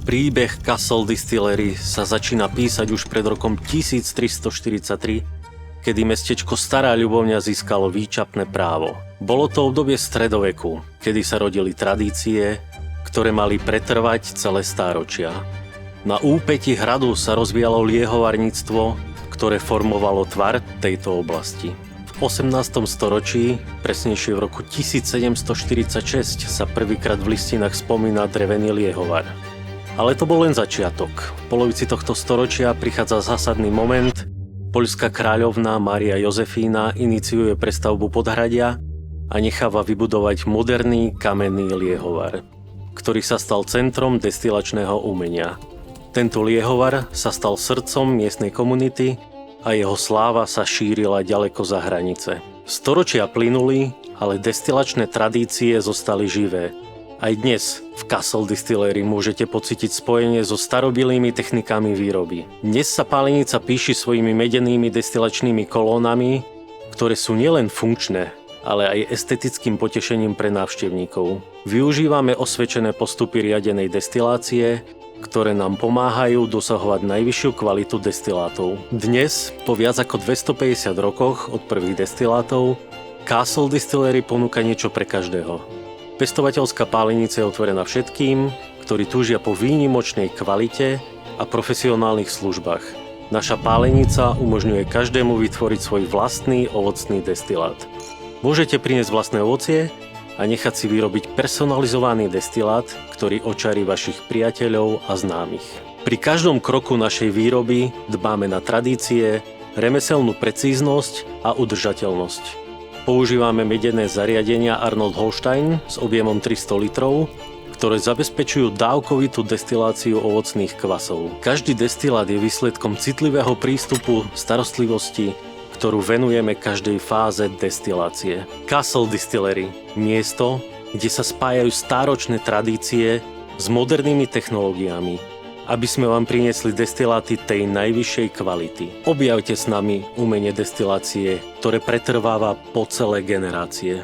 Príbeh Castle Distillery sa začína písať už pred rokom 1343, kedy mestečko Stará Ľubovňa získalo výčapné právo. Bolo to obdobie stredoveku, kedy sa rodili tradície, ktoré mali pretrvať celé stáročia. Na úpäti hradu sa rozvíjalo liehovarníctvo, ktoré formovalo tvar tejto oblasti. V 18. storočí, presnejšie v roku 1746, sa prvýkrát v listinách spomína drevený liehovar. Ale to bol len začiatok. V polovici tohto storočia prichádza zásadný moment. Poľská kráľovná Mária Jozefína iniciuje prestavbu podhradia a necháva vybudovať moderný kamenný liehovar, ktorý sa stal centrom destilačného umenia. Tento liehovar sa stal srdcom miestnej komunity a jeho sláva sa šírila ďaleko za hranice. Storočia plynuli, ale destilačné tradície zostali živé. Aj dnes v Castle Distillery môžete pocítiť spojenie so starobilými technikami výroby. Dnes sa pálenica píši svojimi medenými destilačnými kolónami, ktoré sú nielen funkčné, ale aj estetickým potešením pre návštevníkov. Využívame osvedčené postupy riadenej destilácie, ktoré nám pomáhajú dosahovať najvyššiu kvalitu destilátov. Dnes, po viac ako 250 rokoch od prvých destilátov, Castle Distillery ponúka niečo pre každého. Pestovateľská pálenica je otvorená všetkým, ktorí túžia po výnimočnej kvalite a profesionálnych službách. Naša pálenica umožňuje každému vytvoriť svoj vlastný ovocný destilát. Môžete priniesť vlastné ovocie a nechať si vyrobiť personalizovaný destilát, ktorý očarí vašich priateľov a známych. Pri každom kroku našej výroby dbáme na tradície, remeselnú precíznosť a udržateľnosť. Používame medené zariadenia Arnold Holstein s objemom 300 litrov, ktoré zabezpečujú dávkovitú destiláciu ovocných kvasov. Každý destilát je výsledkom citlivého prístupu starostlivosti, ktorú venujeme každej fáze destilácie. Castle Distillery – miesto, kde sa spájajú stáročné tradície s modernými technológiami, aby sme vám priniesli destiláty tej najvyššej kvality. Objavte s nami umenie destilácie, ktoré pretrváva po celé generácie.